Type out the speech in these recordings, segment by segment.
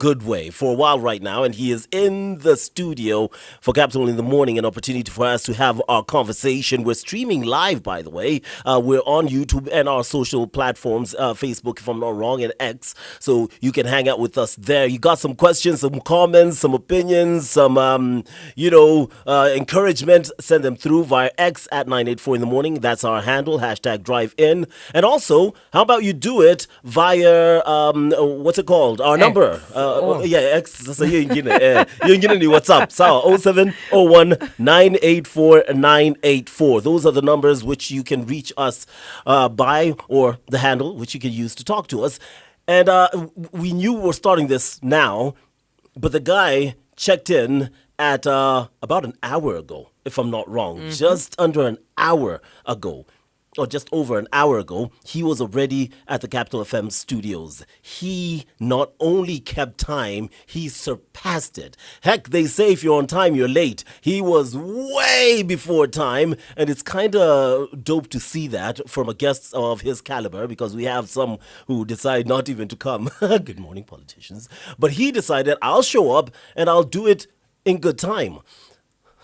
good way for a while right now, and he is in the studio for Capital in the Morning, an opportunity for us to have our conversation. We're streaming live, by the way. We're on YouTube and our social platforms, Facebook, if I'm not wrong, and X, so you can hang out with us there. You got some questions, some comments, some opinions, some, encouragement, send them through via X at 984 in the morning. That's our handle, hashtag drive in. And also, how about you do it via, what's it called? Our number. X. Sasa hiyo ingine. Hiyo ingine ni WhatsApp. Sawa, 0701 984 984. Those are the numbers which you can reach us by, or the handle which you can use to talk to us. And we knew we were starting this now, but the guy checked in at about an hour ago, if I'm not wrong. Just under an hour ago, or just over an hour ago, he was already at the Capital FM studios. He not only kept time, he surpassed it. Heck, they say if you're on time, you're late. He was way before time, and it's kind of dope to see that from a guest of his caliber, because we have some who decide not even to come. Good morning, politicians. But he decided, I'll show up, and I'll do it in good time.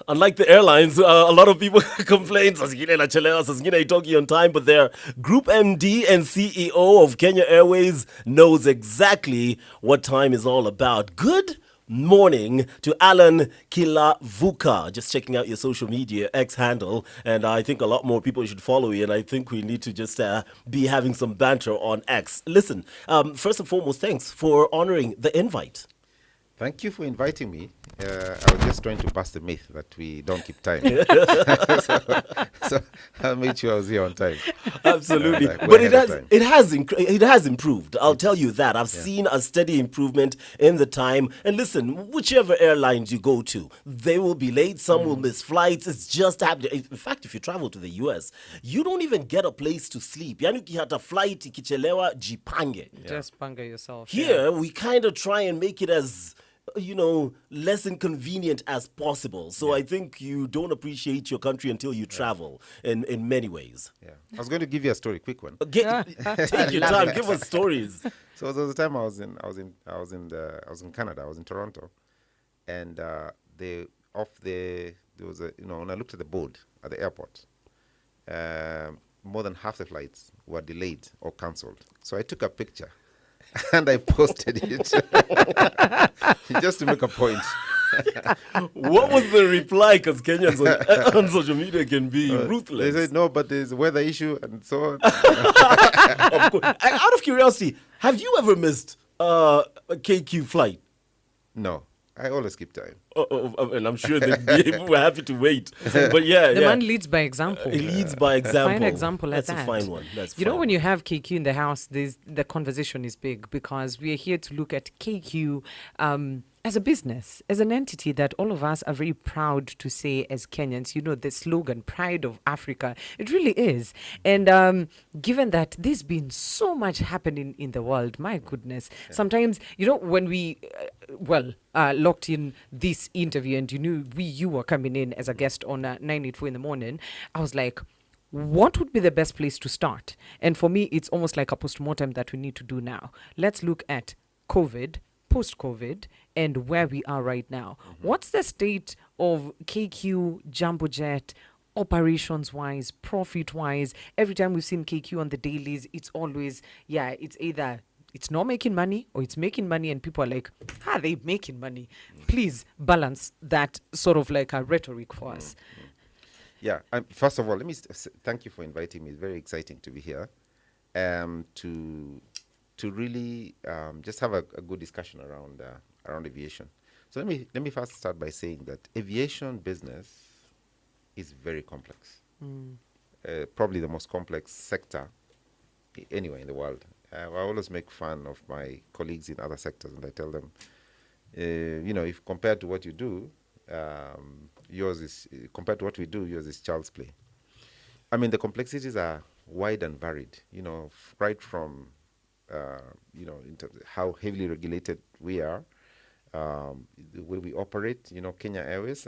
Unlike the airlines, a lot of people complain, talking on time, but their Group MD and CEO of Kenya Airways knows exactly what time is all about. Good morning to Allan Kilavuka. Just checking out your social media X handle, and I think a lot more people should follow you, and I think we need to just be having some banter on X. Listen, first and foremost, thanks for honoring the invite. Thank you for inviting me. I was just trying to bust the myth that we don't keep time. so I made sure I was here on time. Absolutely. But it has improved. I'll tell you that. I've seen a steady improvement in the time. And listen, whichever airlines you go to, they will be late. Some will miss flights. It's just happening. In fact, if you travel to the US, you don't even get a place to sleep. Yani ukihata flight ikichelewa jipange. Just panga yourself. Here, we kind of try and make it as less inconvenient as possible. So I think you don't appreciate your country until you travel in many ways. Yeah. I was going to give you a story, quick one. Take your time, give us stories. So there was a time I was in Canada, I was in Toronto, and there was when I looked at the board at the airport, more than half the flights were delayed or cancelled. So I took a picture and I posted it just to make a point. What was the reply? Because Kenyans on social media can be ruthless. They said, no, but there's a weather issue and so on. Of course. Out of curiosity, have you ever missed a KQ flight? No. I always keep time. And I'm sure we're happy to wait. But the man leads by example. He leads by example. Fine example like that. That's a fine one. Know, when you have KQ in the house, the conversation is big, because we are here to look at KQ as a business, as an entity that all of us are very proud to say as Kenyans. The slogan, Pride of Africa, it really is. And given that there's been so much happening in the world, my goodness, sometimes, when we, locked in this interview and you were coming in as a guest on 984 in the morning, I was like, what would be the best place to start? And for me, it's almost like a postmortem that we need to do now. Let's look at COVID, post-COVID, and where we are right now. What's the state of KQ Jumbo Jet operations-wise, profit-wise? Every time we've seen KQ on the dailies, it's always, it's either it's not making money or it's making money, and people are like, they making money. Please balance that sort of like a rhetoric for us. Yeah, first of all, let me thank you for inviting me. It's very exciting to be here, to really just have a good discussion around aviation. So let me first start by saying that aviation business is very complex. Probably the most complex sector anywhere in the world. I always make fun of my colleagues in other sectors, and I tell them, if compared to what you do, yours is compared to what we do, yours is child's play. I mean, the complexities are wide and varied. Right from in terms of how heavily regulated we are, the way we operate. Kenya Airways,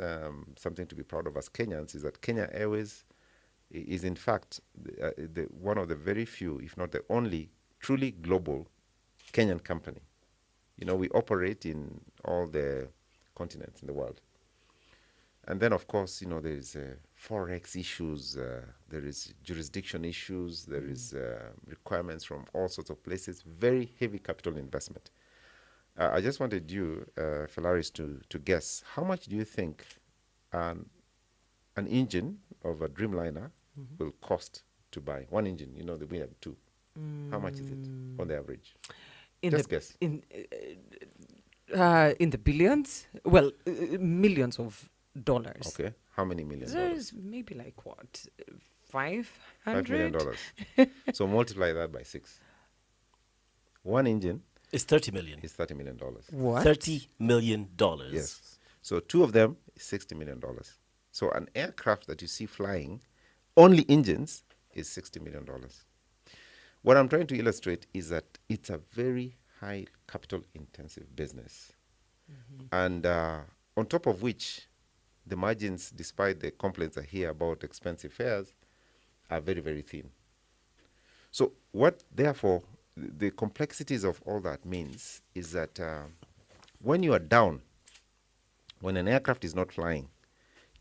something to be proud of as Kenyans is that Kenya Airways is in fact one of the very few, if not the only, truly global Kenyan company. We operate in all the continents in the world. And then, of course, there is forex issues, there is jurisdiction issues, there is requirements from all sorts of places, very heavy capital investment. I just wanted you, Felaris, to guess, how much do you think an engine of a Dreamliner will cost to buy? One engine, we have two. How much is it on the average? Just guess. In the billions? Well, millions of dollars. Okay. How many million There's dollars? maybe like what? 500? $5 million. So multiply that by 6. One engine It's 30 million. is $30 million. What? $30 million. Yes. So two of them is $60 million. So an aircraft that you see flying, only engines, is $60 million. What I'm trying to illustrate is that it's a very high capital intensive business. And on top of which, the margins, despite the complaints I hear about expensive fares, are very, very thin. So what, therefore, the complexities of all that means is that when you are down, when an aircraft is not flying,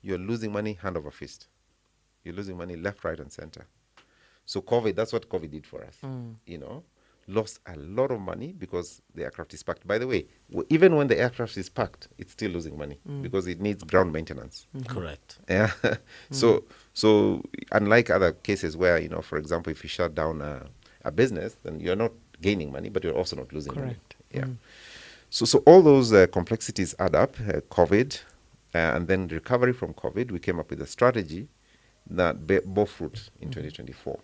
you're losing money hand over fist. You're losing money left, right, and center. So COVID, that's what COVID did for us. Lost a lot of money because the aircraft is parked. By the way, even when the aircraft is parked, it's still losing money because it needs ground maintenance. Correct. Yeah. So unlike other cases where, for example, if you shut down a business, then you're not gaining money, but you're also not losing money. Yeah. So all those complexities add up. COVID, and then recovery from COVID, we came up with a strategy that bore fruit in 2024.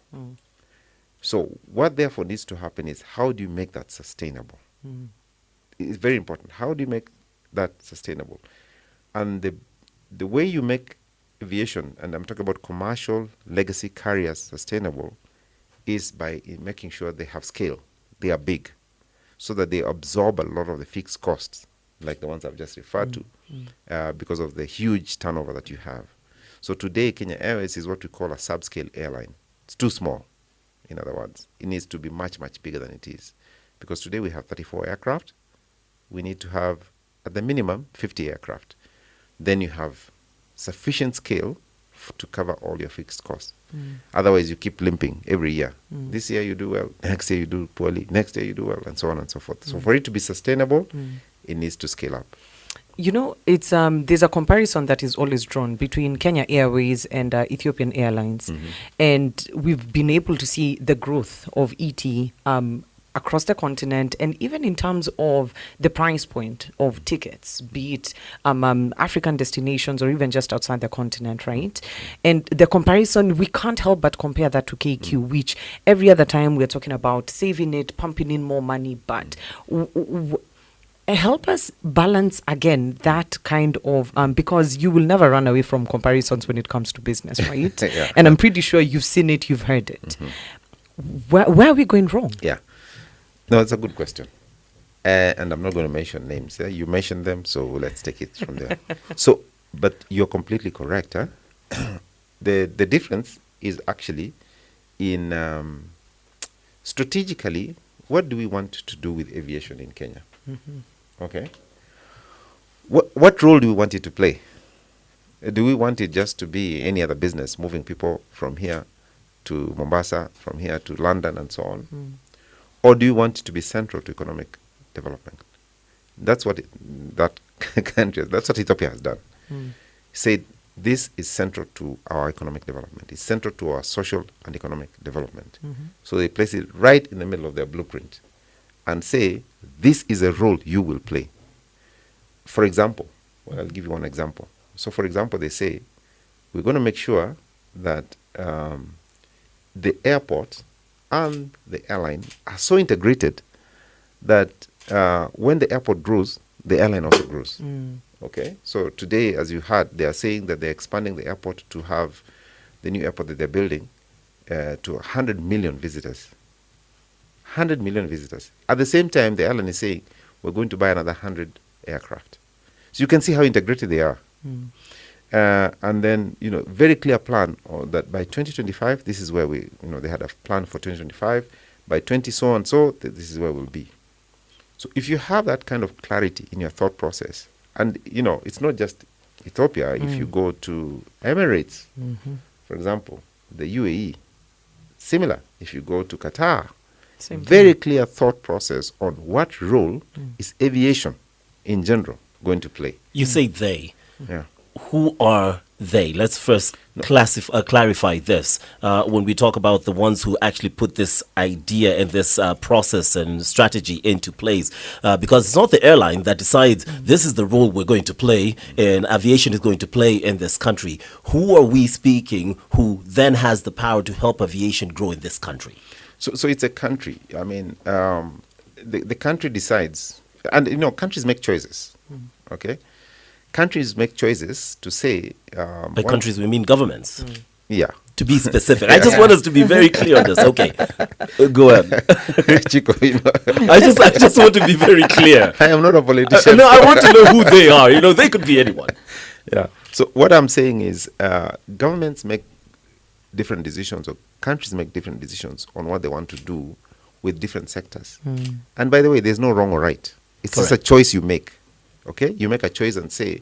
So what therefore needs to happen is, how do you make that sustainable? It's very important. How do you make that sustainable? And the way you make aviation, and I'm talking about commercial legacy carriers, sustainable, is by making sure they have scale. They are big, so that they absorb a lot of the fixed costs, like the ones I've just referred to, because of the huge turnover that you have. So today, Kenya Airways is what we call a subscale airline. It's too small. In other words, it needs to be much, much bigger than it is. Because today we have 34 aircraft. We need to have, at the minimum, 50 aircraft. Then you have sufficient scale to cover all your fixed costs. Otherwise, you keep limping every year. This year you do well, next year you do poorly, next year you do well, and so on and so forth. So for it to be sustainable, it needs to scale up. It's there's a comparison that is always drawn between Kenya Airways and Ethiopian Airlines, and we've been able to see the growth of ET across the continent, and even in terms of the price point of tickets, be it African destinations or even just outside the continent, right? And the comparison, we can't help but compare that to KQ, which every other time we're talking about saving it, pumping in more money, but help us balance again that kind of because you will never run away from comparisons when it comes to business, right? Yeah. And I'm pretty sure you've seen it, you've heard it. Where are we going wrong? Yeah. No, it's a good question. And I'm not going to mention names. You mentioned them, so let's take it from there. But you're completely correct. The difference is actually in strategically, what do we want to do with aviation in Kenya? Okay. What role do we want it to play? Do we want it just to be any other business, moving people from here to Mombasa, from here to London, and so on? Or do you want it to be central to economic development? That's what that's what Ethiopia has done. Said this is central to our economic development. It's central to our social and economic development. So they place it right in the middle of their blueprint and say, this is a role you will play. For example, I'll give you one example. So for example, they say, we're going to make sure that the airport and the airline are so integrated that when the airport grows, the airline also grows. Okay? So today, as you heard, they are saying that they're expanding the airport to have the new airport that they're building to 100 million visitors. 100 million visitors. At the same time, the airline is saying, we're going to buy another 100 aircraft. So you can see how integrated they are. And then, very clear plan that by 2025, this is where we, they had a plan for 2025. By 20 so and so, this is where we'll be. So if you have that kind of clarity in your thought process, and it's not just Ethiopia. If you go to Emirates, for example, the UAE, similar. If you go to Qatar, very clear thought process on what role is aviation in general going to play. You say they. Yeah. Who are they? Let's first clarify this. When we talk about the ones who actually put this idea and this process and strategy into place, because it's not the airline that decides this is the role we're going to play and aviation is going to play in this country. Who are we speaking who then has the power to help aviation grow in this country? So it's a country. I mean, the country decides, and countries make choices. Okay. Countries make choices to say... By countries, we mean governments. Yeah. To be specific. I just want us to be very clear on this. Okay. Go ahead. Chico, I just want to be very clear. I am not a politician. No, I want to know who they are. They could be anyone. Yeah. So what I'm saying is governments make different decisions, or countries make different decisions on what they want to do with different sectors. And by the way, there's no wrong or right. It's just a choice you make. Okay, you make a choice and say,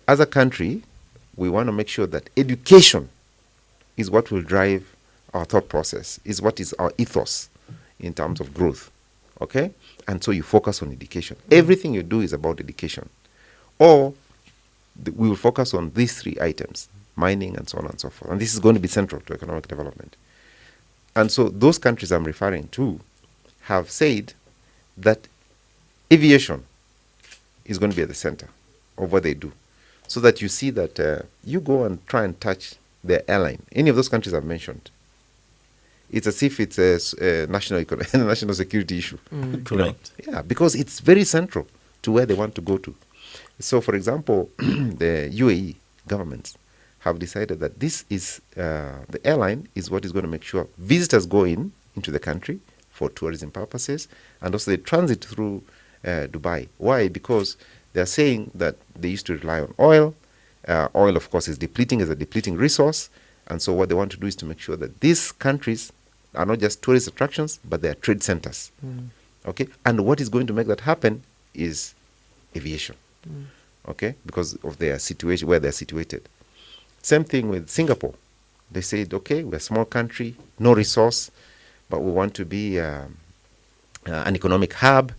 as a country, we want to make sure that education is what will drive our thought process, is what is our ethos in terms of growth. Okay, and so you focus on education. Everything you do is about education. Or we will focus on these three items, mining and so on and so forth. And this is going to be central to economic development. And so those countries I'm referring to have said that aviation is going to be at the center of what they do. So that you see that you go and try and touch the airline, any of those countries I've mentioned, it's as if it's a national security issue. Correct. Yeah, because it's very central to where they want to go to. So, for example, the UAE governments have decided that this is, the airline is what is going to make sure visitors go into the country for tourism purposes, and also they transit through Dubai. Why? Because they're saying that they used to rely on oil. Oil, of course, is depleting as a depleting resource. And so what they want to do is to make sure that these countries are not just tourist attractions, but they are trade centers. Okay? And what is going to make that happen is aviation. Okay? Because of their situation, where they're situated. Same thing with Singapore. They said, okay, we're a small country, no resource, but we want to be an economic hub.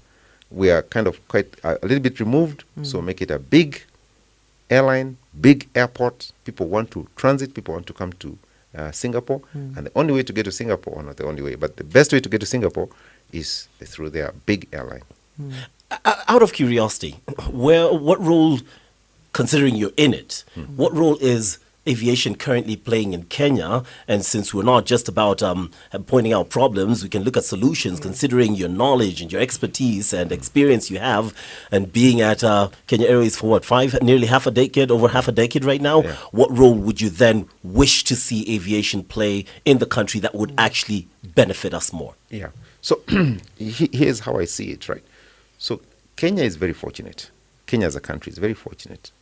We are kind of quite a little bit removed, so make it a big airline, big airport. People want to transit, people want to come to Singapore. And the only way to get to Singapore, or not the only way, but the best way to get to Singapore is through their big airline. Out of curiosity, what role, considering you're in it, what role is aviation currently playing in Kenya? And since we're not just about pointing out problems, we can look at solutions, considering your knowledge and your expertise and experience you have, and being at Kenya Airways for nearly half a decade, over half a decade right now. Yeah. What role would you then wish to see aviation play in the country that would actually benefit us more? Yeah. So here's how I see it, right? So Kenya is very fortunate. Kenya as a country is very fortunate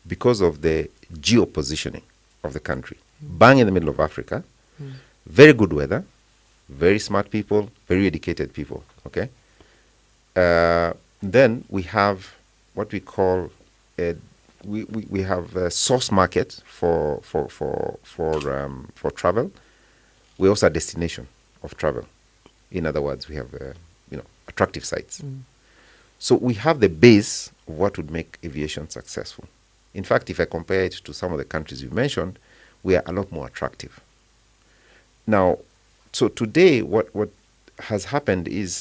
because of the geopositioning of the country. Bang in the middle of Africa, very good weather, very smart people, very educated people, okay? Then we have what we call, we have a source market for travel. We also a destination of travel. In other words, we have, attractive sites. So we have the base of what would make aviation successful. In fact, if I compare it to some of the countries you mentioned, we are a lot more attractive. Now, so today, what has happened is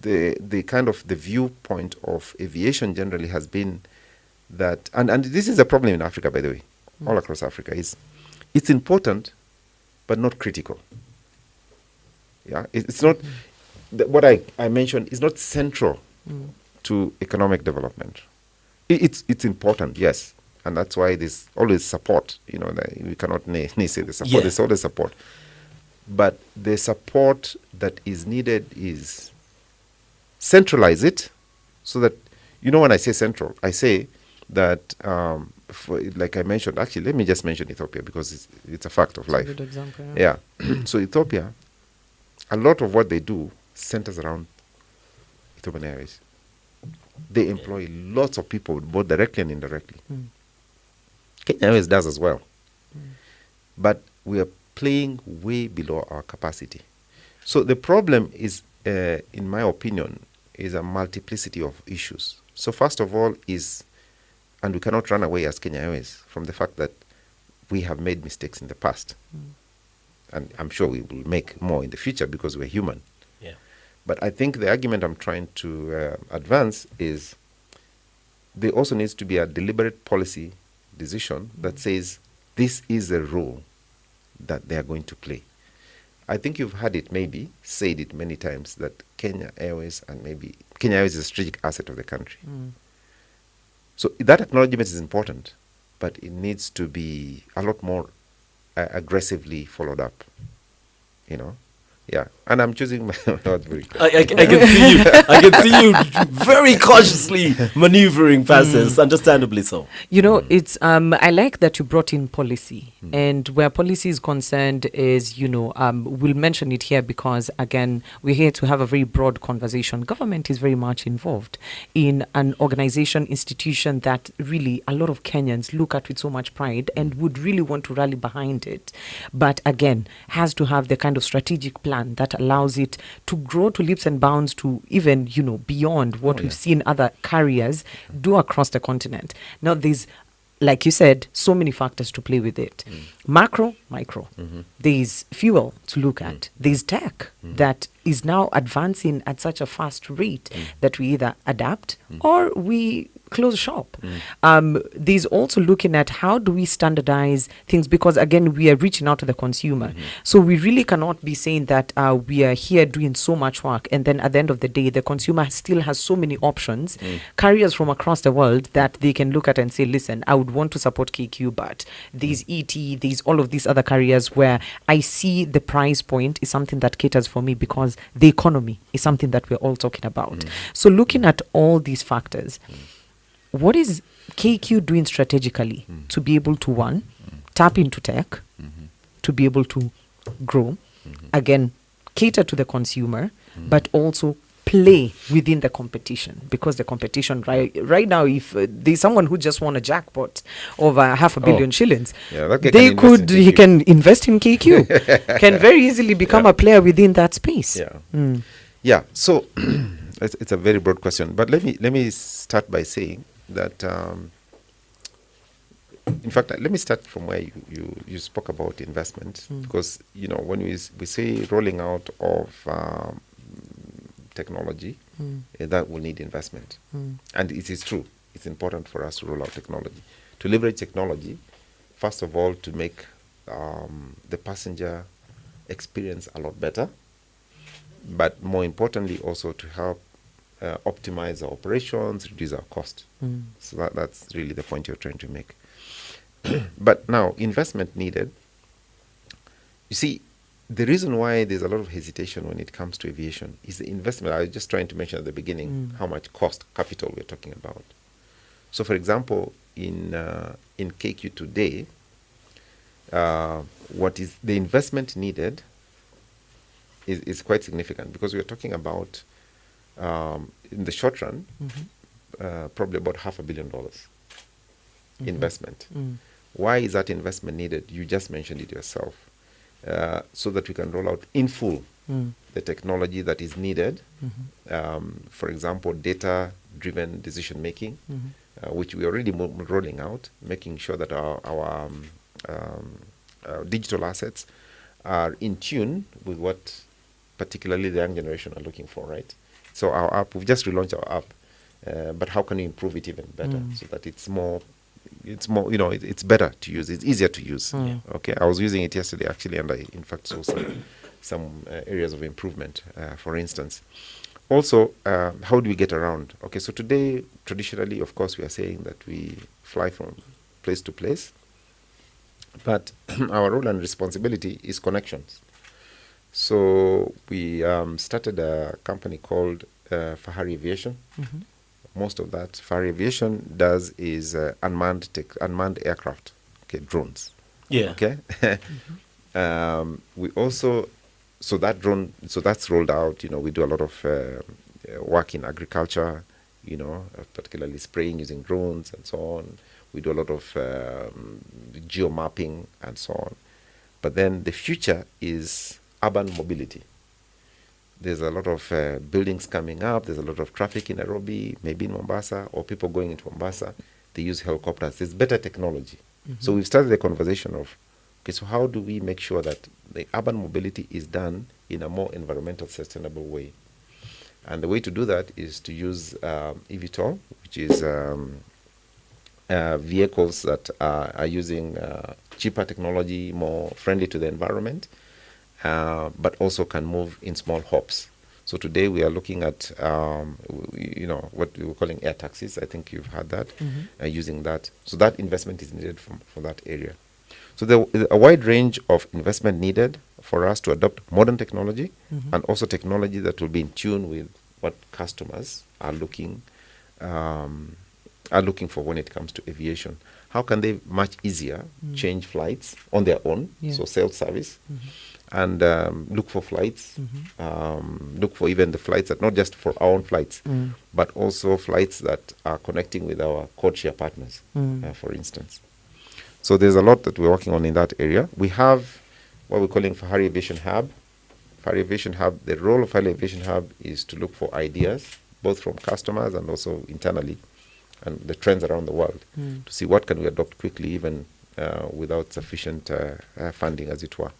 the kind of the viewpoint of aviation generally has been that, and this is a problem in Africa, by the way, all across Africa, is it's important, but not critical. Yeah, it's not, what I mentioned is not central to economic development. It's important, yes, and that's why there's always support. We cannot say the support. Yeah. There's always support, but the support that is needed is centralize it, so that when I say central, I say that like I mentioned. Actually, let me just mention Ethiopia because it's a fact of life. A good example. Yeah. So Ethiopia, a lot of what they do centers around Ethiopian Airways. They employ lots of people, both directly and indirectly. Kenya Airways does as well. But we are playing way below our capacity. So the problem is, in my opinion, is a multiplicity of issues. So first of all is, and we cannot run away as Kenya Airways from the fact that we have made mistakes in the past. And I'm sure we will make more in the future because we're human. Yeah. But I think the argument I'm trying to advance is there also needs to be a deliberate policy decision that says this is a role that they are going to play. I think you've heard it said it many times that Kenya Airways is a strategic asset of the country. So that acknowledgement is important, but it needs to be a lot more aggressively followed up, Yeah, and I'm choosing my words very carefully. I can see you. I can see you very cautiously maneuvering past this, understandably so. It's I like that you brought in policy, and where policy is concerned is we'll mention it here because again we're here to have a very broad conversation. Government is very much involved in an organization, institution that really a lot of Kenyans look at with so much pride and would really want to rally behind it, but again has to have the kind of strategic plan that allows it to grow to leaps and bounds to even beyond what we've seen other carriers do across the continent. Now there's, like you said, so many factors to play with it. Macro, micro. There's fuel to look at. There's tech that is now advancing at such a fast rate that we either adapt or we close shop. There's also looking at how do we standardize things, because again we are reaching out to the consumer. So we really cannot be saying that we are here doing so much work and then at the end of the day the consumer still has so many options, carriers from across the world that they can look at and say, listen, I would want to support KQ, but these ET, these all of these other carriers where I see the price point is something that caters for me because the economy is something that we're all talking about. So looking at all these factors, what is KQ doing strategically to be able to, one, tap into tech, to be able to grow, again, cater to the consumer, but also play within the competition? Because the competition right now, if there's someone who just won a jackpot of 500 million shillings, he can invest in KQ, can very easily become a player within that space. Yeah, so it's a very broad question, but let me start by saying that in fact, let me start from where you spoke about investment, because when we say rolling out of technology, that will need investment, and it is true. It's important for us to roll out technology, to leverage technology, first of all, to make the passenger experience a lot better, but more importantly also to help optimize our operations, reduce our cost. So that's really the point you're trying to make. But now, investment needed. You see, the reason why there's a lot of hesitation when it comes to aviation is the investment. I was just trying to mention at the beginning how much capital we're talking about. So, for example, in KQ today, what is the investment needed is quite significant, because we're talking about in the short run, probably about $500 million investment. Why is that investment needed? You just mentioned it yourself. So that we can roll out in full the technology that is needed. For example, data-driven decision making, which we're already rolling out, making sure that our digital assets are in tune with what particularly the young generation are looking for, right? So our app, we've just relaunched our app, but how can we improve it even better so that it's more, it's better to use, it's easier to use. Okay, I was using it yesterday actually, and I in fact saw some areas of improvement. For instance, also, how do we get around? Okay, so today, traditionally, of course, we are saying that we fly from place to place, but our role and responsibility is connections. So we started a company called Fahari Aviation. Most of that Fahari Aviation does is unmanned aircraft, okay, drones. Yeah. Okay. We also, so that's rolled out. We do a lot of work in agriculture, particularly spraying using drones and so on. We do a lot of geomapping and so on. But then the future is urban mobility. There's a lot of buildings coming up. There's a lot of traffic in Nairobi, maybe in Mombasa, or people going into Mombasa. They use helicopters. There's better technology. So we've started the conversation of, okay, so how do we make sure that the urban mobility is done in a more environmental sustainable way? And the way to do that is to use eVTOL, which is vehicles that are using cheaper technology, more friendly to the environment, but also can move in small hops. So today we are looking at, what we were calling air taxis. I think you've heard that, using that. So that investment is needed for that area. So there is a wide range of investment needed for us to adopt modern technology and also technology that will be in tune with what customers are looking for when it comes to aviation. How can they much easier change flights on their own, so self-service, and look for flights, look for even the flights that not just for our own flights, but also flights that are connecting with our codeshare partners, for instance. So there's a lot that we're working on in that area. We have what we're calling Fahari Aviation Hub. Fahari Aviation Hub, the role of Fahari Aviation Hub is to look for ideas, both from customers and also internally, and the trends around the world, to see what can we adopt quickly, even without sufficient funding, as it were.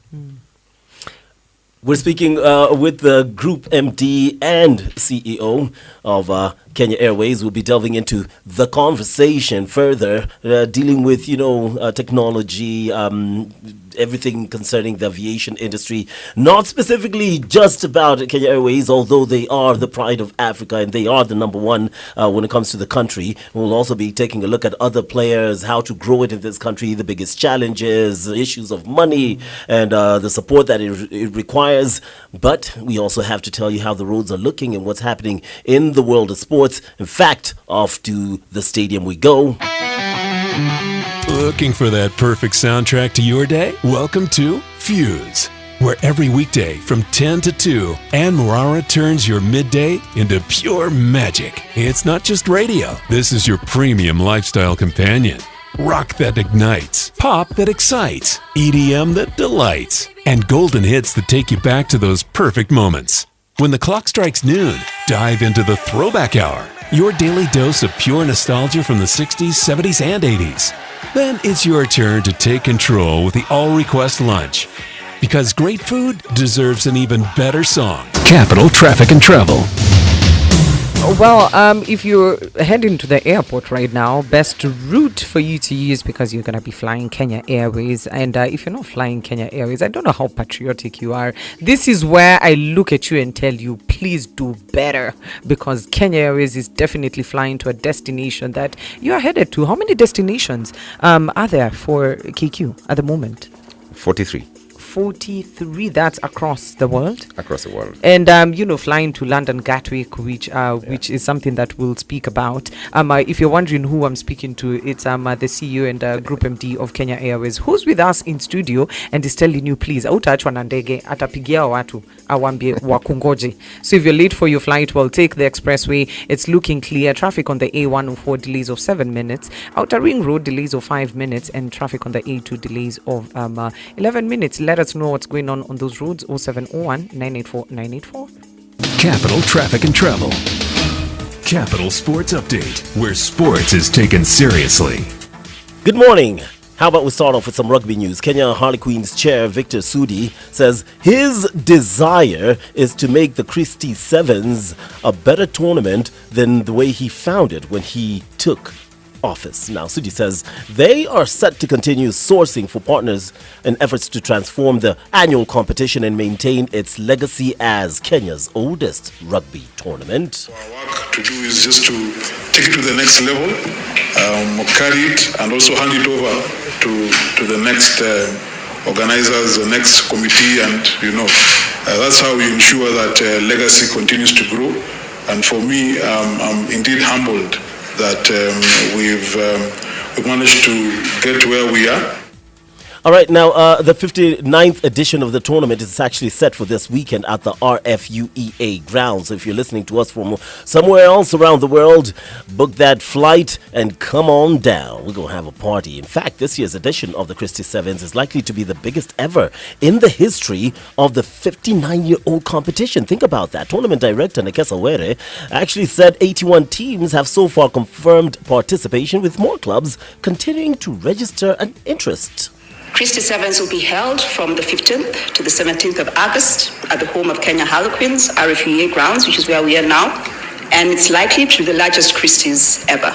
We're speaking with the Group MD and CEO of Kenya Airways. We'll be delving into the conversation further, dealing with, technology, everything concerning the aviation industry, not specifically just about Kenya Airways, although they are the pride of Africa and they are the number one when it comes to the country. We'll also be taking a look at other players, how to grow it in this country, the biggest challenges, the issues of money, and the support that it requires. But we also have to tell you how the roads are looking and what's happening in the world of sports. In fact, off to the stadium we go. Looking for that perfect soundtrack to your day? Welcome to Fuse, where every weekday from 10 to 2, Ann Morara turns your midday into pure magic. It's not just radio. This is your premium lifestyle companion. Rock that ignites, pop that excites, EDM that delights, and golden hits that take you back to those perfect moments. When the clock strikes noon, dive into the Throwback Hour, your daily dose of pure nostalgia from the 60s, 70s, and 80s. Then it's your turn to take control with the all-request lunch. Because great food deserves an even better song. Capital Traffic and Travel. Well, if you're heading to the airport right now, best route for you to use, because you're going to be flying Kenya Airways. And if you're not flying Kenya Airways, I don't know how patriotic you are. This is where I look at you and tell you, please do better, because Kenya Airways is definitely flying to a destination that you are headed to. How many destinations are there for KQ at the moment? 43. 43, that's across the world. Across the world. And, flying to London Gatwick, which is something that we'll speak about. If you're wondering who I'm speaking to, it's the CEO and Group MD of Kenya Airways, who's with us in studio and is telling you, please, autaachwa na ndege, atapigia watu, awambie wakungoje. So if you're late for your flight, well, take the expressway. It's looking clear. Traffic on the A104 delays of 7 minutes. Outer Ring Road delays of 5 minutes. And traffic on the A2 delays of 11 minutes. Let us know what's going on those roads. 0701 984 984. Capital Traffic and Travel. Capital Sports Update, where sports is taken seriously. Good morning. How about we start off with some rugby news? Kenya Harlequins chair Victor Sudi says his desire is to make the Christie Sevens a better tournament than the way he found it when he took office. Now, Sudi says they are set to continue sourcing for partners in efforts to transform the annual competition and maintain its legacy as Kenya's oldest rugby tournament. Our work to do is just to take it to the next level, carry it, and also hand it over to the next organizers, the next committee, and that's how we ensure that legacy continues to grow. And for me, I'm indeed humbled that we've managed to get where we are. All right, now the 59th edition of the tournament is actually set for this weekend at the RFUEA grounds. So if you're listening to us from somewhere else around the world, book that flight and come on down. We're going to have a party. In fact, this year's edition of the Christie Sevens is likely to be the biggest ever in the history of the 59-year-old competition. Think about that. Tournament director Nekesa Were actually said 81 teams have so far confirmed participation, with more clubs continuing to register an interest. Christie Sevens will be held from the 15th to the 17th of August at the home of Kenya Harlequins, RFUA grounds, which is where we are now, and it's likely to be the largest Christie's ever.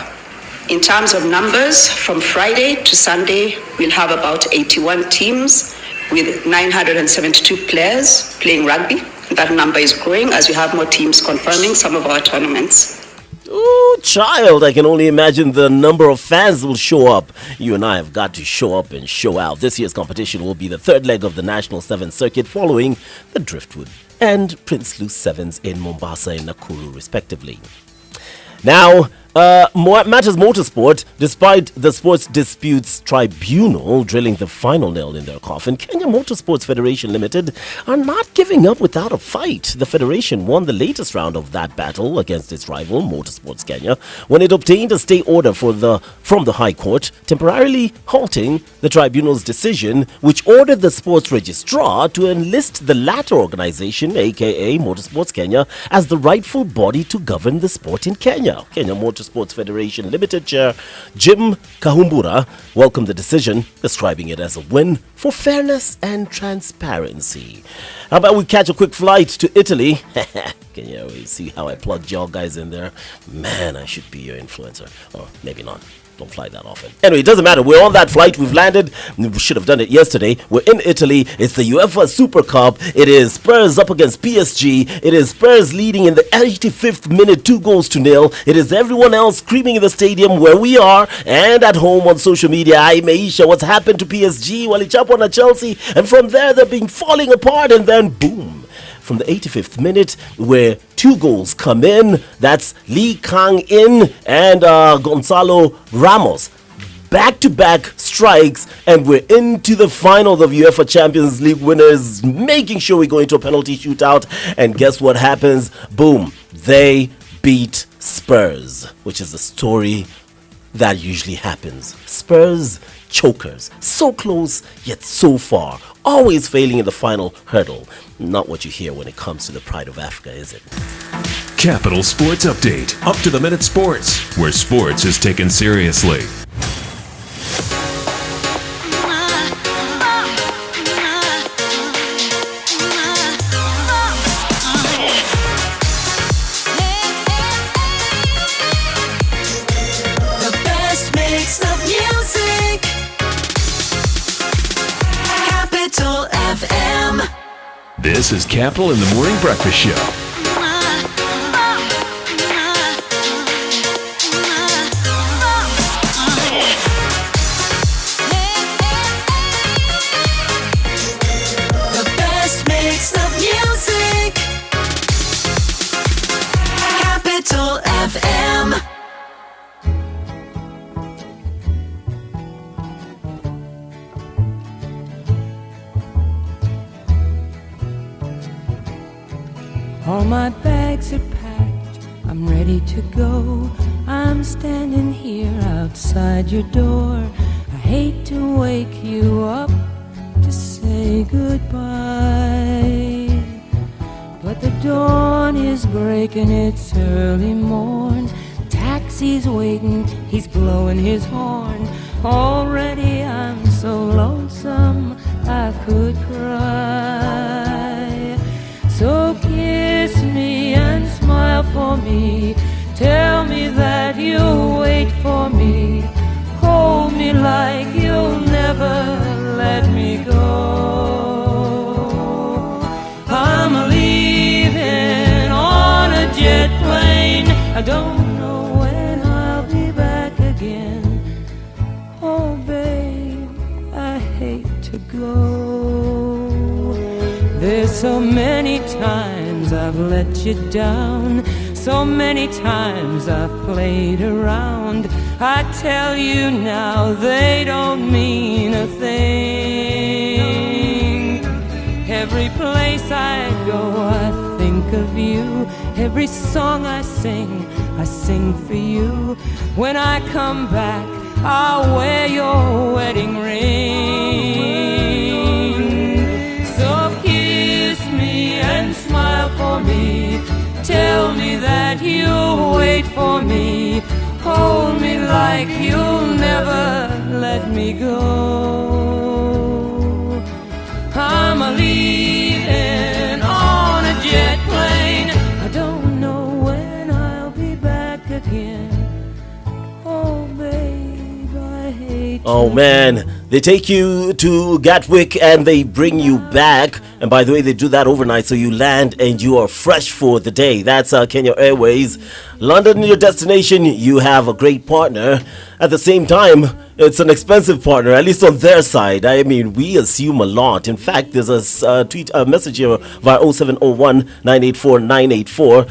In terms of numbers, from Friday to Sunday, we'll have about 81 teams with 972 players playing rugby. That number is growing as we have more teams confirming some of our tournaments. Ooh, child, I can only imagine the number of fans will show up. You and I have got to show up and show out. This year's competition will be the third leg of the National Sevens Circuit, following the Driftwood and Prince Louis Sevens in Mombasa and Nakuru, respectively. Now, matters motorsport. Despite the Sports Disputes Tribunal drilling the final nail in their coffin, Kenya Motorsports Federation Limited are not giving up without a fight. The federation won the latest round of that battle against its rival, Motorsports Kenya, when it obtained a stay order from the High Court, temporarily halting the tribunal's decision, which ordered the sports registrar to enlist the latter organization, aka Motorsports Kenya, as the rightful body to govern the sport in Kenya. Kenya Motorsports Federation Limited Chair Jim Kahumbura welcomed the decision, describing it as a win for fairness and transparency. How about we catch a quick flight to Italy? Can you always see how I plugged y'all guys in there? Man, I should be your influencer. Or maybe not. Don't fly that often. Anyway, it doesn't matter. We're on that flight. We've landed. We should have done it yesterday. We're in Italy. It's the UEFA Super Cup. It is Spurs up against PSG. It is Spurs leading in the 85th minute, 2-0. It is everyone else screaming in the stadium where we are and at home on social media. Ay, Maisha, what's happened to PSG? Walichapwa on Chelsea. And from there, they're being falling apart. And then, boom. From the 85th minute, where 2 goals come in, that's Lee Kang-in and Gonzalo Ramos. Back-to-back strikes, and we're into the final of the UEFA Champions League winners, making sure we go into a penalty shootout. And guess what happens? Boom. They beat Spurs, which is the story that usually happens. Spurs chokers, so close yet so far, always failing in the final hurdle. Not what you hear when it comes to the pride of Africa, is it? Capital Sports Update. Up to the minute sports, where sports is taken seriously. This is Capital in the Morning Breakfast Show. The best mix of music. Capital FM. All my bags are packed, I'm ready to go. I'm standing here outside your door. I hate to wake you up to say goodbye, but the dawn is breaking, it's early morn. Taxi's waiting, he's blowing his horn. Already I'm so lonesome I could cry. So kiss me and smile for me. Tell me that you'll wait for me. Hold me like you'll never let me go. I'm leaving on a jet plane. I don't know when I'll be back again. Oh babe, I hate to go. There's so many times I've let you down, So many times I've played around. I tell you now, they don't mean a thing. Every place I go, I think of you. Every song I sing for you. When I come back, I'll wear your wedding ring. So kiss me and smile for me. Tell me that you'll wait for me. Hold me like you'll never let me go. I'm a-leaving on a jet plane. I don't know when I'll be back again. Oh, babe, I hate Oh to man, they take you to Gatwick and they bring you back. And by the way, they do that overnight, so you land and you are fresh for the day. That's Kenya Airways. London, your destination. You have a great partner. At the same time, it's an expensive partner, at least on their side. I mean, we assume a lot. In fact, there's a message here via 0701 984 984,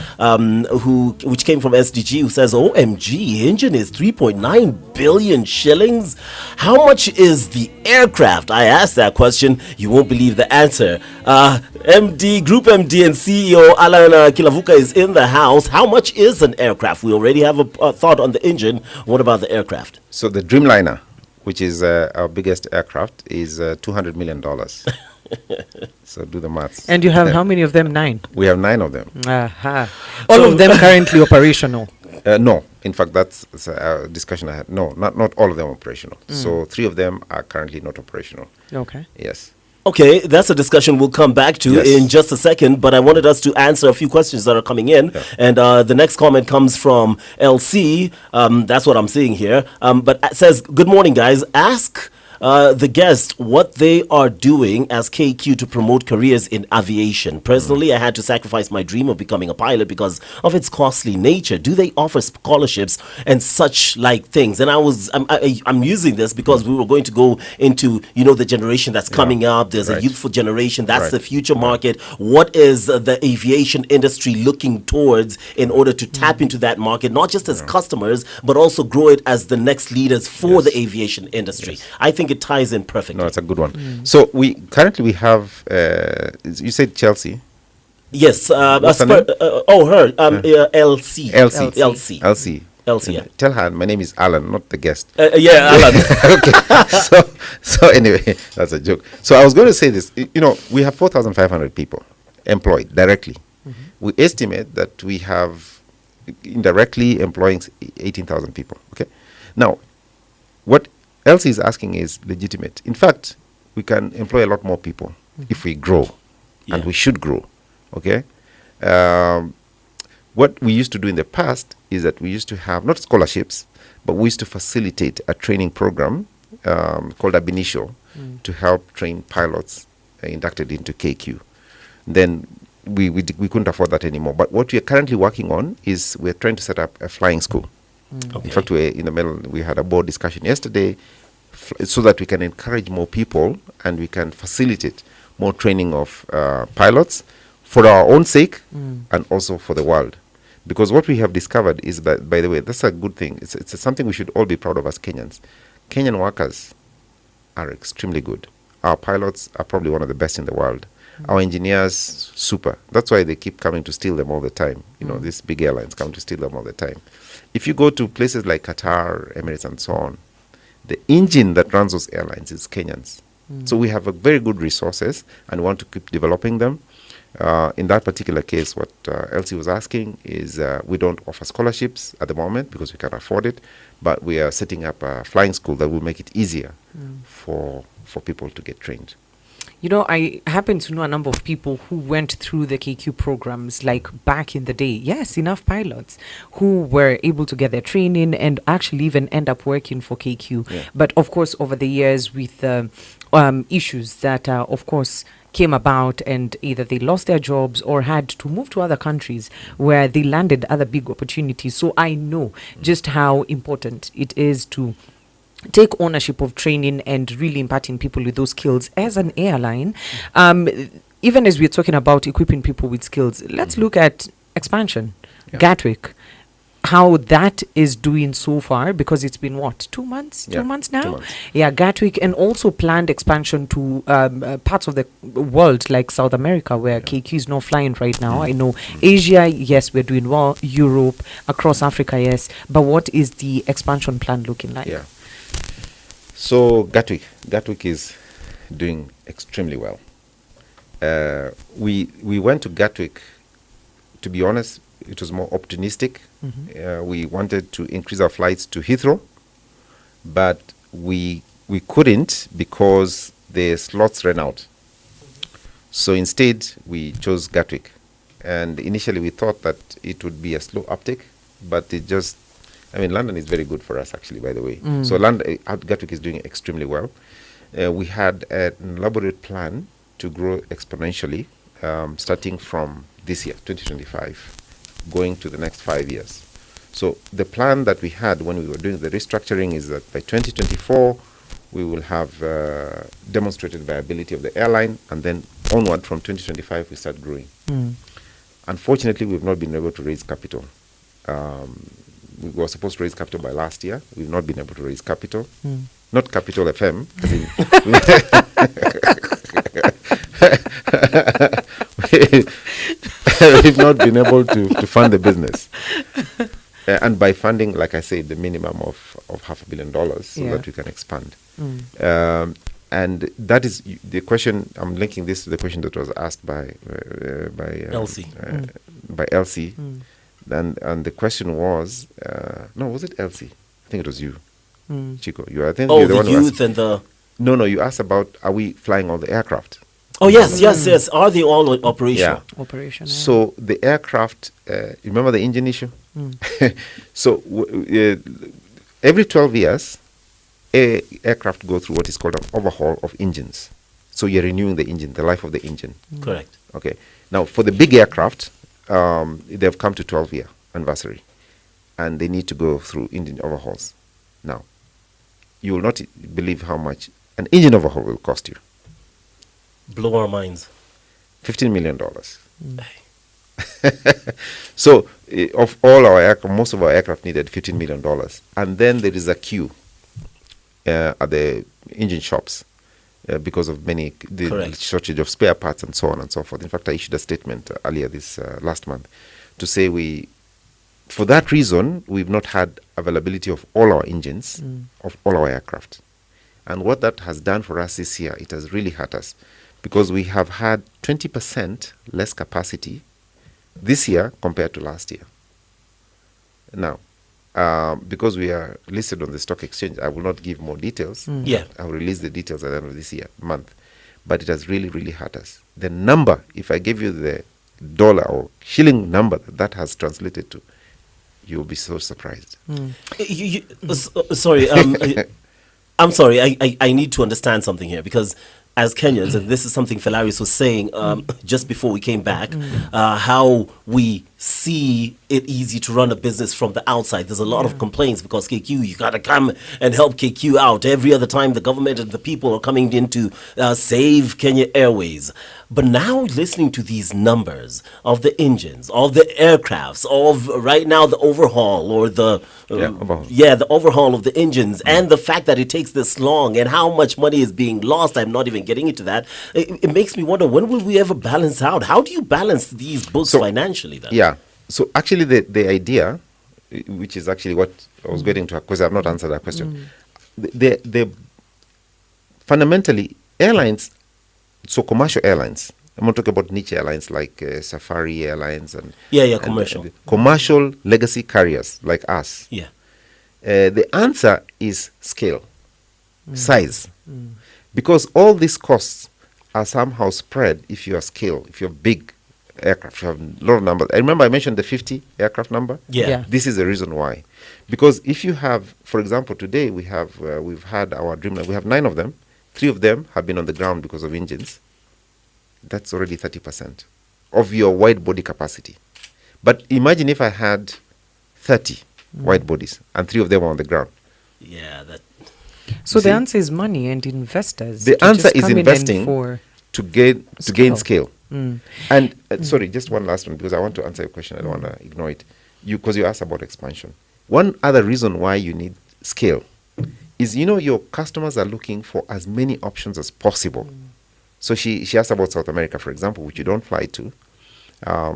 which came from SDG, who says, OMG, engine is 3.9 billion shillings. How much is the aircraft? I asked that question. You won't believe the answer. Group MD and CEO Allan Kilavuka is in the house. How much is an aircraft? We already have a thought on the engine. What about the aircraft? So the Dreamliner, which is our biggest aircraft, is $200 million. So do the maths. And you have how many of them? 9. We have 9 of them. All of them currently operational. No, in fact, that's a discussion I had. No, not all of them operational. So 3 of them are currently not operational. Okay. Yes. Okay, that's a discussion we'll come back to Yes. in just a second, but I wanted us to answer a few questions that are coming in. Yeah. And the next comment comes from LC. That's what I'm seeing here. But it says, good morning, guys. Ask the guest what they are doing as KQ to promote careers in aviation. Personally, I had to sacrifice my dream of becoming a pilot because of its costly nature. Do they offer scholarships and such like things? And I'm using this because we were going to go into, the generation that's coming up. There's a Right. youthful generation. That's Right. the future market. What is the aviation industry looking towards in order to tap into that market, not just as customers, but also grow it as the next leaders for the aviation industry? I think it ties in perfectly. No, it's a good one. So we currently have, you said Chelsea. Yes. What's her name? Her. LC. LC. LC. LC, yeah. Tell her my name is Alan, not the guest. Yeah, Alan. Okay. So anyway, that's a joke. So I was going to say this. We have 4,500 people employed directly. We estimate that we have indirectly employing 18,000 people. Okay. Now, what Elsie is asking is legitimate. In fact, we can employ a lot more people if we grow, and we should grow. Okay. What we used to do in the past is that we used to have not scholarships, but we used to facilitate a training program called Ab Initio to help train pilots inducted into KQ. Then we couldn't afford that anymore. But what we are currently working on is we're trying to set up a flying school. In fact, we're in the middle. We had a board discussion yesterday, so that we can encourage more people and we can facilitate more training of pilots for our own sake and also for the world. Because what we have discovered is that, by the way, that's a good thing. It's something we should all be proud of as Kenyans. Kenyan workers are extremely good. Our pilots are probably one of the best in the world. Our engineers, super. That's why they keep coming to steal them all the time. These big airlines come to steal them all the time. If you go to places like Qatar, Emirates, and so on, the engine that runs those airlines is Kenyans. So we have a very good resources and want to keep developing them. In that particular case, what Elsie was asking is we don't offer scholarships at the moment because we can't afford it, but we are setting up a flying school that will make it easier for people to get trained. I happen to know a number of people who went through the KQ programs like back in the day. Yes, enough pilots who were able to get their training and actually even end up working for KQ. Yeah. But of course, over the years with issues that, of course, came about and either they lost their jobs or had to move to other countries where they landed other big opportunities. So I know just how important it is to take ownership of training and really imparting people with those skills as an airline. Even as we're talking about equipping people with skills, let's look at expansion. Gatwick, how that is doing so far, because it's been what, 2 months? Yeah, 2 months now? 2 months. Yeah, Gatwick, and also planned expansion to parts of the world like South America, where KQ is not flying right now. I know Asia, yes, we're doing well. Europe, across Africa, yes. But what is the expansion plan looking like? Yeah. So Gatwick is doing extremely well. We went to Gatwick, to be honest, it was more opportunistic. We wanted to increase our flights to Heathrow, but we couldn't because the slots ran out. So instead, we chose Gatwick. And initially, we thought that it would be a slow uptick, but it just, London is very good for us, actually, by the way. So Gatwick is doing extremely well. We had an elaborate plan to grow exponentially, starting from this year, 2025, going to the next 5 years. So the plan that we had when we were doing the restructuring is that by 2024, we will have demonstrated viability of the airline, and then onward from 2025, we start growing. Unfortunately, we've not been able to raise capital. We were supposed to raise capital by last year. We've not been able to raise capital. Not Capital FM, as in we've not been able to fund the business. And by funding, like I said, the minimum of $500 million so that we can expand. And that is the question. I'm linking this to the question that was asked by Elsie. By Elsie. And the question was, no, was it Elsie? I think it was you, Chico. I think you're the one who asked. And the... No, you asked about, are we flying all the aircraft? Oh, yes. Are they all operational? Yeah. Operational. So the aircraft, remember the engine issue? So every 12 years, aircraft go through what is called an overhaul of engines. So you're renewing the engine, the life of the engine. Correct. Okay. Now, for the big aircraft, they've come to 12-year anniversary, and they need to go through engine overhauls. Now, you will not believe how much an engine overhaul will cost you. Blow our minds. $15 million. So, of all our aircraft, most of our aircraft needed $15 million. And then there is a queue at the engine shops because of the shortage of spare parts and so on and so forth. In fact, I issued a statement earlier this last month to say for that reason, we've not had availability of all our engines, of all our aircraft. And what that has done for us this year, it has really hurt us, because we have had 20% less capacity this year compared to last year. Now, because we are listed on the stock exchange, I will not give more details. I will release the details at the end of this month. But it has really, really hurt us. The number, if I give you the dollar or shilling number that has translated to, you'll be so surprised. Sorry, I'm sorry. I need to understand something here, because as Kenyans, and this is something Felarius was saying just before we came back, how we see it easy to run a business from the outside. There's a lot of complaints because KQ, you got to come and help KQ out. Every other time the government and the people are coming in to save Kenya Airways. But now listening to these numbers of the engines, of the aircrafts, of right now the overhaul or the the overhaul of the engines, and the fact that it takes this long and how much money is being lost, I'm not even getting into that. It makes me wonder, when will we ever balance out? How do you balance these books financially then? Yeah. So actually the idea, which is actually what I was getting to, because I have not answered that question. The fundamentally, airlines, so commercial airlines, I'm not talking about niche airlines like Safari Airlines and commercial. Commercial legacy carriers like us. Yeah. The answer is scale, size. Because all these costs are somehow spread if you are scale, if you're big aircraft, you have a lot of numbers. I remember I mentioned the 50 aircraft number. Yeah. This is the reason why. Because if you have, for example, today we've had our Dreamliner, we have 9 of them. 3 of them have been on the ground because of engines. That's already 30% of your wide body capacity. But imagine if I had 30 wide bodies and 3 of them were on the ground. Yeah, that. So the answer is money and investors. The answer is investing to gain scale. And sorry, just one last one, because I want to answer your question. I don't want to ignore it. Because you asked about expansion. One other reason why you need scale is, your customers are looking for as many options as possible. So she asked about South America, for example, which you don't fly to.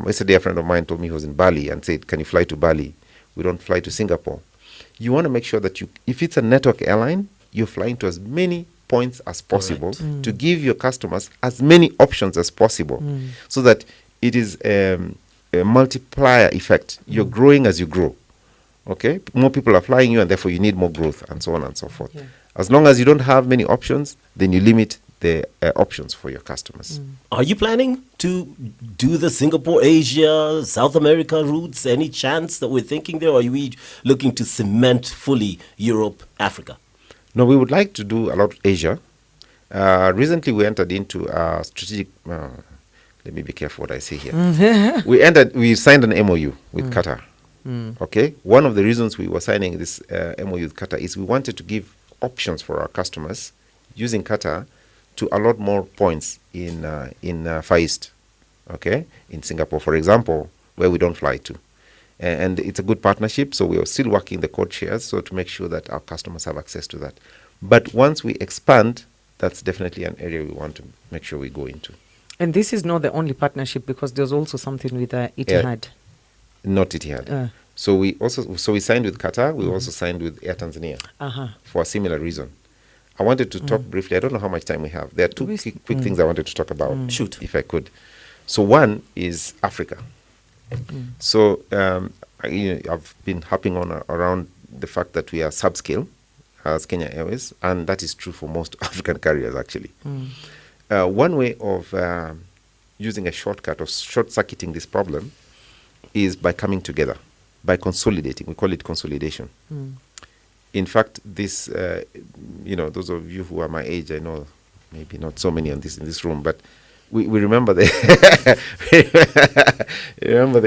Yesterday, a friend of mine told me he was in Bali and said, can you fly to Bali? We don't fly to Singapore. You want to make sure that if it's a network airline, you're flying to as many points as possible to give your customers as many options as possible, so that it is a multiplier effect. You're growing as you grow. Okay? More people are flying you, and therefore you need more growth, and so on and so forth. Yeah. As long as you don't have many options, then you limit the options for your customers. Are you planning to do the Singapore, Asia, South America routes? Any chance that we're thinking there? Or are we looking to cement fully Europe, Africa? No, we would like to do a lot of Asia. Recently, we entered into a strategic... let me be careful what I say here. We signed an MOU with Qatar. Okay? One of the reasons we were signing this MOU with Qatar is we wanted to give options for our customers using Qatar to a lot more points in Far East, okay? In Singapore, for example, where we don't fly to. And it's a good partnership, so we are still working the code shares so to make sure that our customers have access to that. But once we expand, that's definitely an area we want to make sure we go into. And this is not the only partnership, because there's also something with Etihad. Not Etihad. So we signed with Qatar. We also signed with Air Tanzania for a similar reason. I wanted to talk briefly. I don't know how much time we have. There are two quick things I wanted to talk about. Shoot, if I could. So one is Africa. So I've been harping on around the fact that we are subscale as Kenya Airways, and that is true for most African carriers actually. One way of using a shortcut or short-circuiting this problem is by coming together, by consolidating. We call it consolidation. In fact, this, those of you who are my age, I know maybe not so many in this room, but we remember the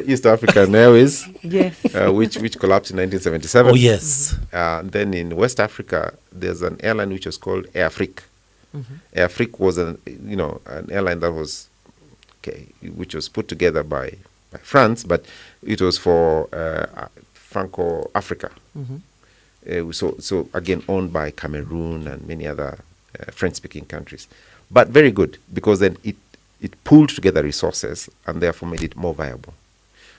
East African Airways, yes, which collapsed in 1977. Oh yes. Then in West Africa, there's an airline which was called Air Afrique. Air Afrique was an airline that was which was put together by France, but it was for Franco Africa. So again, owned by Cameroon and many other French-speaking countries, but very good, because then it pooled together resources and therefore made it more viable.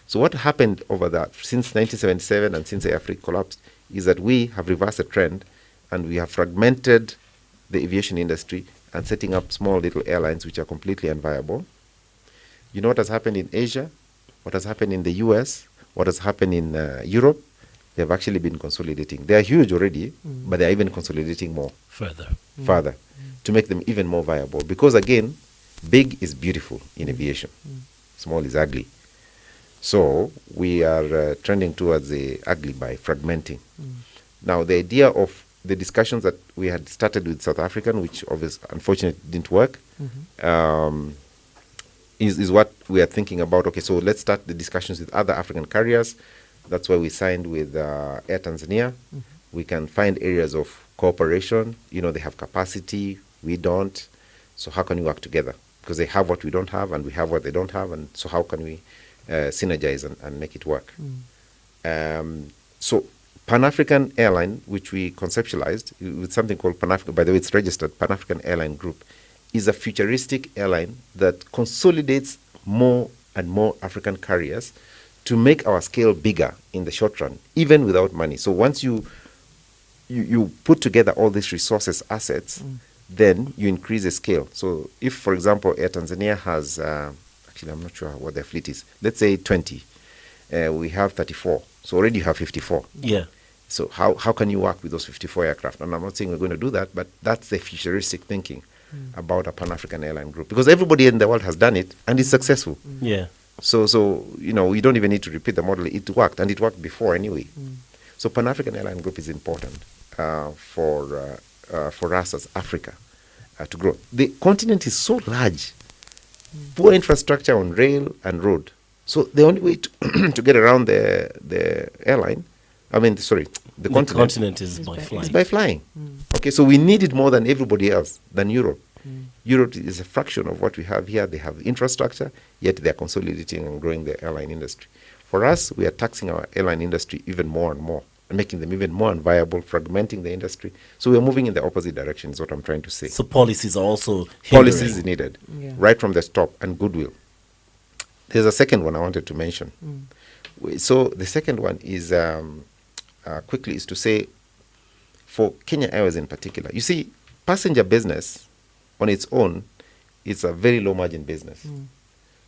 So what happened over that since 1977 and since Air Afrique collapsed is that we have reversed the trend, and we have fragmented the aviation industry and setting up small little airlines which are completely unviable. You know what has happened in Asia, what has happened in the US, what has happened in Europe? They've actually been consolidating. They are huge already, but they are even consolidating more. Further, to make them even more viable. Because again, big is beautiful in aviation. Small is ugly. So we are trending towards the ugly by fragmenting. Now, the idea of the discussions that we had started with South African, which obviously, unfortunately, didn't work, is what we are thinking about. Okay, so let's start the discussions with other African carriers. That's why we signed with Air Tanzania. We can find areas of cooperation. They have capacity, we don't. So how can we work together? Because they have what we don't have, and we have what they don't have, and so how can we synergize and make it work? So Pan-African Airline, which we conceptualized with something called Pan-African, by the way, it's registered, Pan-African Airline Group, is a futuristic airline that consolidates more and more African carriers to make our scale bigger in the short run, even without money. So once you put together all these resources, assets, then you increase the scale. So if, for example, Air Tanzania has, actually I'm not sure what their fleet is, let's say 20, we have 34, so already you have 54. Yeah. So how can you work with those 54 aircraft? And I'm not saying we're going to do that, but that's the futuristic thinking about a Pan-African Airline Group, because everybody in the world has done it and it's successful. Yeah. So you don't even need to repeat the model. It worked, and it worked before anyway. So Pan-African Airline Group is important for us as Africa to grow. The continent is so large, poor infrastructure on rail and road. So the only way to get around the airline, the continent is by flying. Is by flying. Okay, so we need it more than everybody else, than Europe. Europe is a fraction of what we have here. They have infrastructure, yet they're consolidating and growing the airline industry. For us, we are taxing our airline industry even more and more, and making them even more unviable, fragmenting the industry. So we're moving in the opposite direction, is what I'm trying to say. So policies are also Policies hindering. is needed, Yeah. right from the top, and goodwill. There's a second one I wanted to mention. So the second one is, quickly, is to say, for Kenya Airways in particular, you see, passenger business on its own is a very low margin business.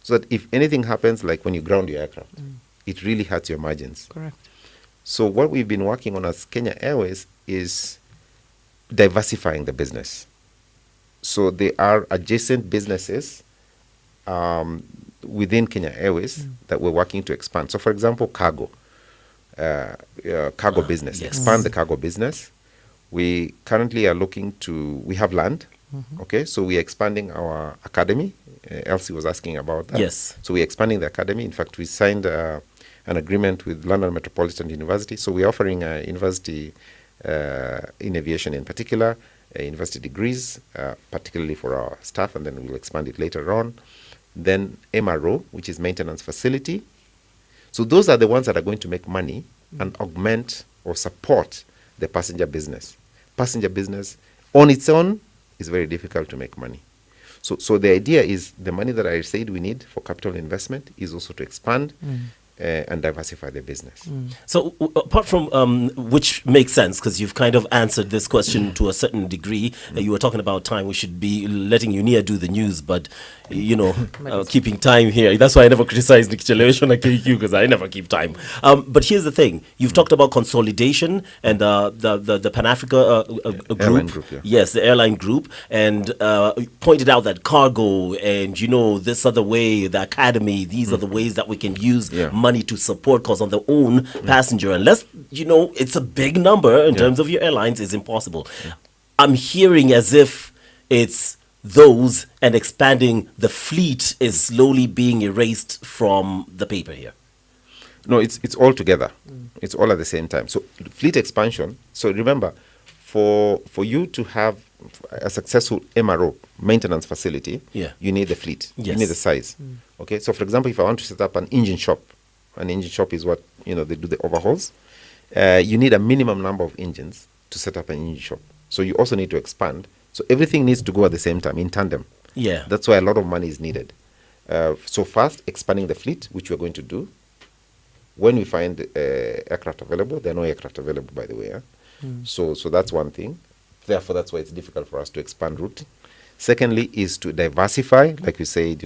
So that if anything happens, like when you ground your aircraft, it really hurts your margins. Correct. So what we've been working on as Kenya Airways is diversifying the business. So there are adjacent businesses within Kenya Airways that we're working to expand. So for example, cargo business, yes. expand the cargo business. We currently are looking to, we have land, okay, so we're expanding our academy. Elsie was asking about that. Yes. So we're expanding the academy. In fact, we signed an agreement with London Metropolitan University. So we're offering a university in aviation in particular, university degrees, particularly for our staff, and then we'll expand it later on. Then MRO, which is maintenance facility. So those are the ones that are going to make money and augment or support the passenger business. Passenger business on its own is very difficult to make money. So the idea is the money that I said we need for capital investment is also to expand and diversify the business. So apart from which makes sense, because you've kind of answered this question to a certain degree. You were talking about time. We should be letting Unia do the news, but keeping time here. That's why I never criticize Nick Cheleweshon at KQ, because I never keep time. But here's the thing: you've talked about consolidation and the Pan Africa group. Airline group, yeah. Yes, the airline group, and pointed out that cargo and this other way, the academy. These are the ways that we can use money to support, because on their own passenger, unless it's a big number in terms of your airlines, is impossible. I'm hearing as if it's those and expanding the fleet is slowly being erased from the paper here. No, it's all together. It's all at the same time. So fleet expansion. So remember, for you to have a successful MRO, maintenance facility, you need the fleet. Yes. You need the size. Okay. So for example, if I want to set up an engine shop is what they do the overhauls. You need a minimum number of engines to set up an engine shop. So you also need to expand. So everything needs to go at the same time, in tandem. Yeah. That's why a lot of money is needed. So first, expanding the fleet, which we're going to do. When we find aircraft available, there are no aircraft available, by the way. So that's one thing. Therefore, that's why it's difficult for us to expand route. Secondly, is to diversify, like you said,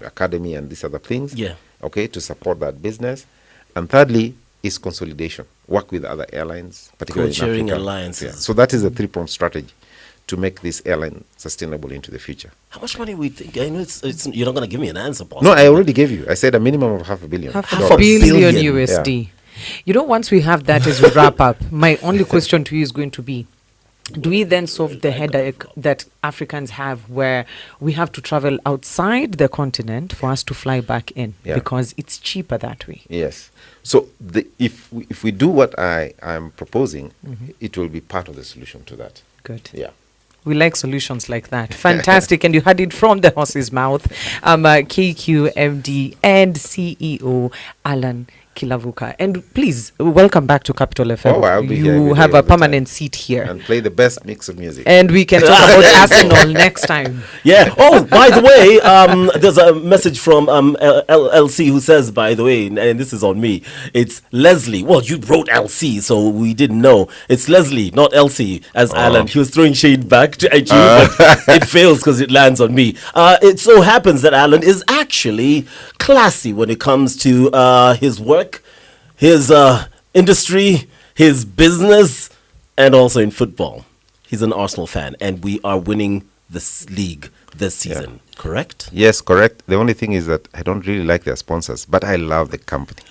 academy and these other things. Yeah. Okay, to support that business. And thirdly, is consolidation. Work with other airlines, particularly in Co-sharing Africa. alliances. Yeah. So that is a three-pronged strategy to make this airline sustainable into the future. How much money we think? I know it's you're not going to give me an answer, boss. No, I already gave you. I said a minimum of $500 million. Half $500 a billion billion. USD. Once we have that as we wrap up, my only question to you is going to be, do we then solve the headache that Africans have where we have to travel outside the continent for us to fly back in? Yeah. Because it's cheaper that way. Yes. So if we do what I'm proposing, it will be part of the solution to that. Good. Yeah. We like solutions like that. Fantastic. And you heard it from the horse's mouth. KQ MD and CEO Allan Kilavuka. And please, welcome back to Capital FM. Oh, I'll be here every You day have all a the time. permanent seat here. And play the best mix of music. And we can talk about Arsenal next time. Yeah. Oh, by the way, there's a message from LC who says, by the way, and this is on me, it's Leslie. Well, you wrote LC, so we didn't know. It's Leslie, not LC, as Alan. He was throwing shade back at you, but it fails because it lands on me. It so happens that Alan is actually classy when it comes to his work, his industry, his business, and also in football. He's an Arsenal fan, and we are winning this league this season, correct? Yes, correct. The only thing is that I don't really like their sponsors, but I love the company.